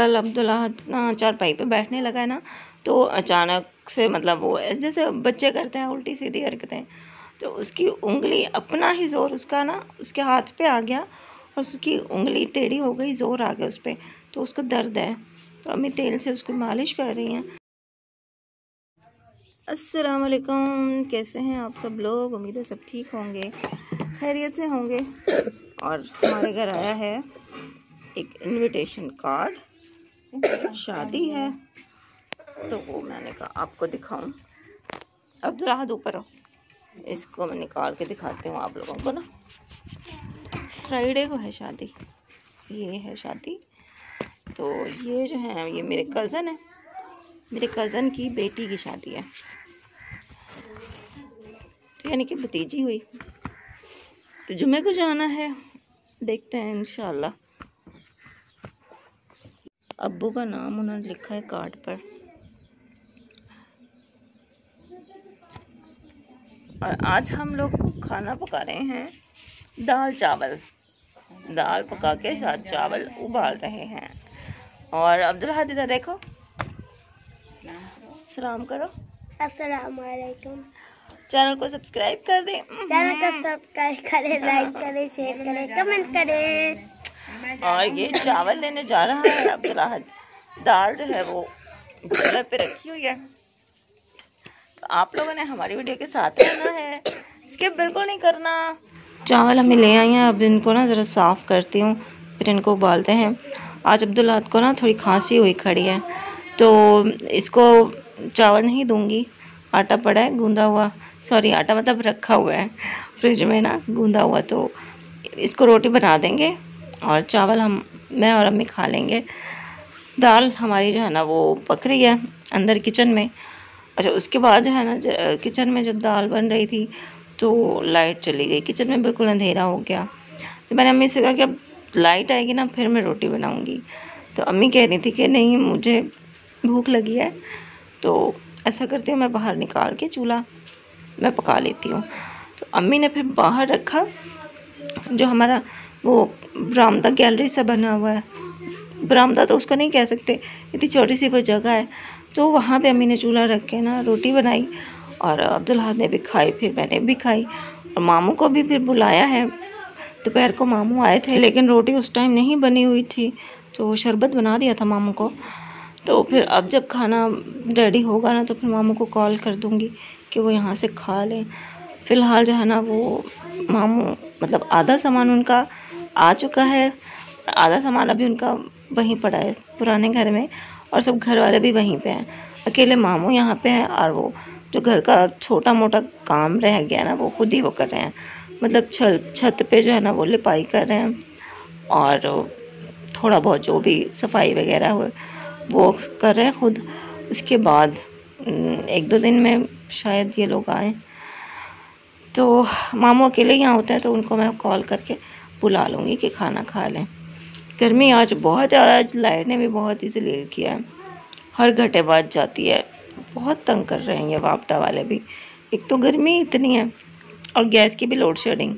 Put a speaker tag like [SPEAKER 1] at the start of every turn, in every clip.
[SPEAKER 1] कल अब्दुल्ला ना चारपाई पे बैठने लगा है ना, तो अचानक से मतलब वो जैसे बच्चे करते हैं उल्टी सीधी हरकतें, तो उसकी उंगली अपना ही ज़ोर उसका ना उसके हाथ पे आ गया और उसकी उंगली टेढ़ी हो गई, ज़ोर आ गया उस पर, तो उसको दर्द है। तो अम्मी तेल से उसको मालिश कर रही हैं। अस्सलाम वालेकुम, कैसे हैं आप सब लोग? उम्मीद है सब ठीक होंगे, खैरियत से होंगे। और हमारे घर आया है एक इनविटेशन कार्ड, शादी है, तो वो मैंने कहा आपको दिखाऊं। अब राहत ऊपर हो, इसको मैं निकाल के दिखाती हूँ आप लोगों को ना। फ्राइडे को है शादी, ये है शादी। तो ये जो है ये मेरे कज़न है, मेरे कज़न की बेटी की शादी है, तो यानी कि भतीजी हुई। तो जुमे को जाना है, देखते हैं इंशाल्लाह। अब्बू का नाम उन्होंने लिखा है कार्ड पर। और आज हम लोग खाना पका रहे हैं, दाल चावल, दाल पका के साथ चावल उबाल रहे हैं। और अब्दुल हाद इधर देखो, सलाम करो।
[SPEAKER 2] अस्सलाम वालेकुम।
[SPEAKER 1] चैनल को सब्सक्राइब कर दें,
[SPEAKER 2] चैनल को सब्सक्राइब करें, लाइक करें, शेयर करें, कमेंट करें।
[SPEAKER 1] और ये चावल लेने जा रहा है अब्दुल हाद। दाल जो है वो चूल्हे पे रखी हुई है। तो आप लोगों ने हमारी वीडियो के साथ रहना है, स्किप बिल्कुल नहीं करना। चावल हमें ले आई हैं, अब इनको ना ज़रा साफ़ करती हूँ, फिर इनको उबालते हैं। आज अब्दुल्ला को ना थोड़ी खांसी हुई खड़ी है, तो इसको चावल नहीं दूंगी। आटा पड़ा है गूंदा हुआ, सॉरी आटा मतलब रखा हुआ है फ्रिज में ना गूंदा हुआ, तो इसको रोटी बना देंगे और चावल मैं और अम्मी खा लेंगे। दाल हमारी जो है ना वो पक रही है अंदर किचन में। अच्छा, उसके बाद जो है ना किचन में जब दाल बन रही थी तो लाइट चली गई, किचन में बिल्कुल अंधेरा हो गया। तो मैंने अम्मी से कहा कि अब लाइट आएगी ना फिर मैं रोटी बनाऊंगी। तो अम्मी कह रही थी कि नहीं मुझे भूख लगी है, तो ऐसा करती हूँ मैं बाहर निकाल के चूल्हा मैं पका लेती हूँ। तो अम्मी ने फिर बाहर रखा, जो हमारा वो बरामदा गैलरी सा बना हुआ है, बरामदा तो उसको नहीं कह सकते, इतनी छोटी सी वो जगह है, तो वहाँ पे अम्मी ने चूल्हा रख के ना रोटी बनाई और अब्दुल हाद ने भी खाई, फिर मैंने भी खाई। और मामू को भी फिर बुलाया है, दोपहर को मामू आए थे लेकिन रोटी उस टाइम नहीं बनी हुई थी, तो शरबत बना दिया था मामू को। तो फिर अब जब खाना रेडी होगा ना तो फिर मामू को कॉल कर दूँगी कि वो यहाँ से खा लें। फ़िलहाल जो है ना वो मामू मतलब आधा सामान उनका आ चुका है, आधा सामान अभी उनका वहीं पड़ा है पुराने घर में, और सब घर वाले भी वहीं पे हैं। अकेले मामू यहाँ पे हैं और वो जो घर का छोटा मोटा काम रह गया ना वो खुद ही वो कर रहे हैं, मतलब छत पे जो है ना वो लिपाई कर रहे हैं और थोड़ा बहुत जो भी सफाई वगैरह हो वो कर रहे हैं खुद। उसके बाद 1-2 दिन में शायद ये लोग आए, तो मामू अकेले यहाँ होते हैं तो उनको मैं कॉल करके बुला लूँगी कि खाना खा लें। गर्मी आज बहुत है और आज लाइट ने भी बहुत इसीलिए किया है, हर घंटे बाद जाती है, बहुत तंग कर रहे हैं ये वापटा वाले भी। एक तो गर्मी इतनी है और गैस की भी लोड शेडिंग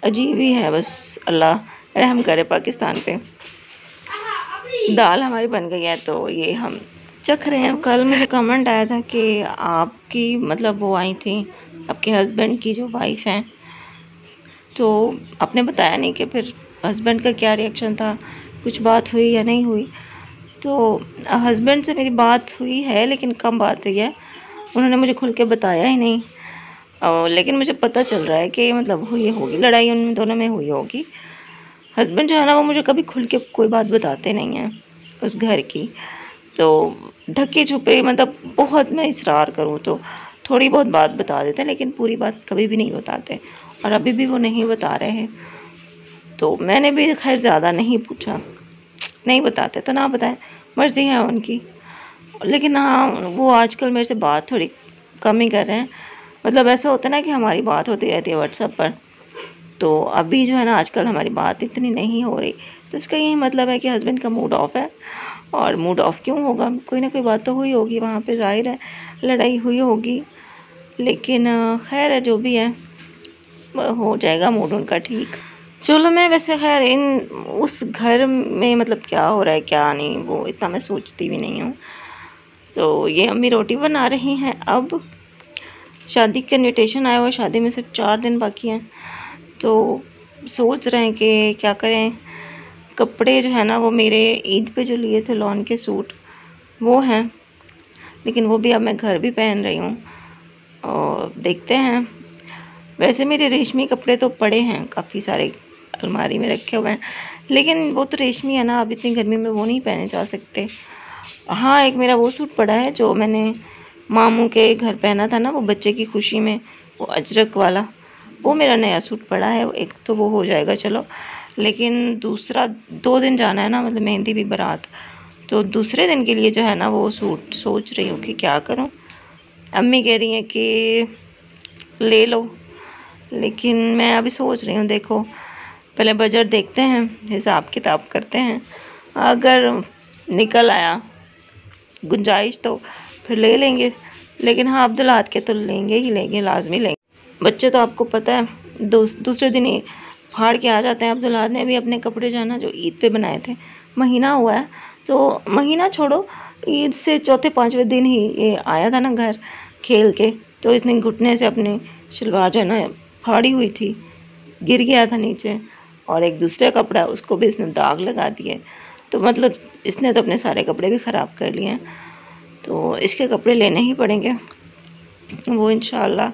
[SPEAKER 1] अजीब ही है, बस अल्लाह रहम करे पाकिस्तान पे। दाल हमारी बन गई है तो ये हम चख रहे हैं। कल मुझे कमेंट आया था कि आपकी मतलब वो आई थी आपके हस्बैंड की जो वाइफ हैं, तो आपने बताया नहीं कि फिर हस्बैंड का क्या रिएक्शन था, कुछ बात हुई या नहीं हुई। तो हस्बैंड से मेरी बात हुई है लेकिन कम बात हुई है, उन्होंने मुझे खुल के बताया ही नहीं। लेकिन मुझे पता चल रहा है कि मतलब हुई होगी, लड़ाई उन दोनों में हुई होगी। हस्बैंड जो है ना वो मुझे कभी खुल के कोई बात बताते नहीं हैं उस घर की, तो ढके छुपे मतलब बहुत मैं इसरार करूँ तो थोड़ी बहुत बात बता देते हैं लेकिन पूरी बात कभी भी नहीं बताते, और अभी भी वो नहीं बता रहे हैं। तो मैंने भी खैर ज़्यादा नहीं पूछा, नहीं बताते तो ना बताएं, मर्ज़ी है उनकी। लेकिन हाँ वो आजकल मेरे से बात थोड़ी कम ही कर रहे हैं, मतलब ऐसा होता है ना कि हमारी बात होती रहती है व्हाट्सएप पर, तो अभी जो है ना आजकल हमारी बात इतनी नहीं हो रही। तो इसका यही मतलब है कि हस्बैंड का मूड ऑफ है, और मूड ऑफ क्यों होगा, कोई ना कोई बात तो हुई होगी वहाँ पे, ज़ाहिर है लड़ाई हुई होगी। लेकिन खैर है जो भी है हो जाएगा मूड उनका ठीक। चलो मैं वैसे खैर इन उस घर में मतलब क्या हो रहा है क्या नहीं वो इतना मैं सोचती भी नहीं हूँ। तो ये अम्मी रोटी बना रही हैं। अब शादी का इनविटेशन आया हुआ है, शादी में सिर्फ 4 दिन बाकी हैं, तो सोच रहे हैं कि क्या करें। कपड़े जो है ना वो मेरे ईद पे जो लिए थे लॉन के सूट वो हैं, लेकिन वो भी अब मैं घर भी पहन रही हूँ और देखते हैं। वैसे मेरे रेशमी कपड़े तो पड़े हैं काफ़ी सारे, अलमारी में रखे हुए हैं, लेकिन वो तो रेशमी है ना, अब इतनी गर्मी में वो नहीं पहने जा सकते। हाँ, एक मेरा वो सूट पड़ा है जो मैंने मामू के घर पहना था ना, वो बच्चे की खुशी में, वो अजरक वाला, वो मेरा नया सूट पड़ा है। एक तो वो हो जाएगा चलो, लेकिन दूसरा 2 दिन जाना है ना, मतलब मेहंदी भी बारात, तो दूसरे दिन के लिए जो है ना वो सूट सोच रही हूँ कि क्या करूँ। अम्मी कह रही हैं कि ले लो, लेकिन मैं अभी सोच रही हूँ, देखो पहले बजट देखते हैं, हिसाब किताब करते हैं, अगर निकल आया गुंजाइश तो फिर ले लेंगे। लेकिन हाँ, अब्दुल्लाहद के तो लेंगे ही लेंगे, लाजमी लेंगे। बच्चे तो आपको पता है दूसरे दिन ही फाड़ के आ जाते हैं। अब्दुल्लाहद ने भी अपने कपड़े जो है ना जो ईद पे बनाए थे, महीना हुआ है, तो महीना छोड़ो, ईद से चौथे 5वें दिन ही ये आया था ना घर खेल के, तो इसने घुटने से अपनी शलवार जो है ना फाड़ी हुई थी, गिर गया था नीचे, और एक दूसरा कपड़ा उसको भी इसने दाग लगा दिए। तो मतलब इसने तो अपने सारे कपड़े भी ख़राब कर लिए हैं, तो इसके कपड़े लेने ही पड़ेंगे। वो इंशाल्लाह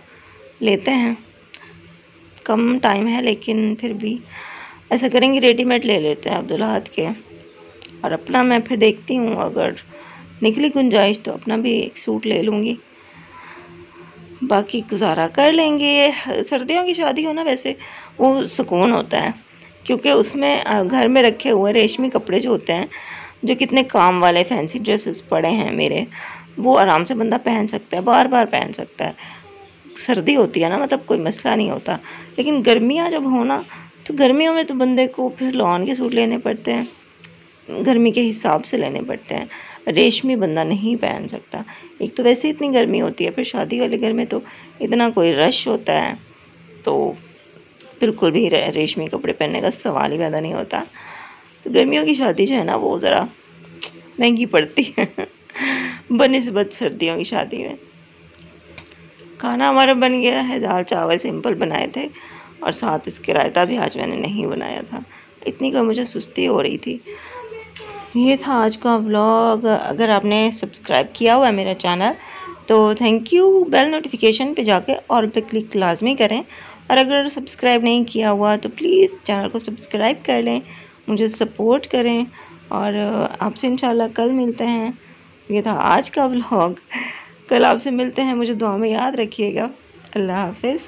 [SPEAKER 1] लेते हैं, कम टाइम है लेकिन फिर भी ऐसा करेंगे, रेडीमेड ले लेते हैं अब्दुल्लाहद के। और अपना मैं फिर देखती हूँ, अगर निकली गुंजाइश तो अपना भी एक सूट ले लूँगी, बाकी गुजारा कर लेंगे। सर्दियों की शादी हो ना, वैसे वो सुकून होता है, क्योंकि उसमें घर में रखे हुए रेशमी कपड़े जो होते हैं, जो कितने काम वाले फैंसी ड्रेसेस पड़े हैं मेरे, वो आराम से बंदा पहन सकता है, बार बार पहन सकता है। सर्दी होती है ना, मतलब कोई मसला नहीं होता। लेकिन गर्मियाँ जब हो ना, तो गर्मियों में तो बंदे को फिर लॉन के सूट लेने पड़ते हैं, गर्मी के हिसाब से लेने पड़ते हैं, रेशमी बंदा नहीं पहन सकता। एक तो वैसे इतनी गर्मी होती है, फिर शादी वाले घर में तो इतना कोई रश होता है, तो बिल्कुल भी रेशमी कपड़े पहनने का सवाल ही पैदा नहीं होता। तो गर्मियों की शादी जो है ना वो ज़रा महंगी पड़ती है बनिस्बत सर्दियों की शादी में। खाना हमारा बन गया है, दाल चावल सिंपल बनाए थे, और साथ इसके रायता भी आज मैंने नहीं बनाया था, इतनी का मुझे सुस्ती हो रही थी। ये था आज का व्लॉग। अगर आपने सब्सक्राइब किया हुआ है मेरा चैनल तो थैंक यू, बेल नोटिफिकेशन पे जाके ऑल पे क्लिक लाजमी करें, और अगर सब्सक्राइब नहीं किया हुआ तो प्लीज़ चैनल को सब्सक्राइब कर लें, मुझे सपोर्ट करें, और आपसे इंशाल्लाह कल मिलते हैं। ये था आज का व्लॉग, कल आपसे मिलते हैं, मुझे दुआ में याद रखिएगा। अल्लाह हाफिज़।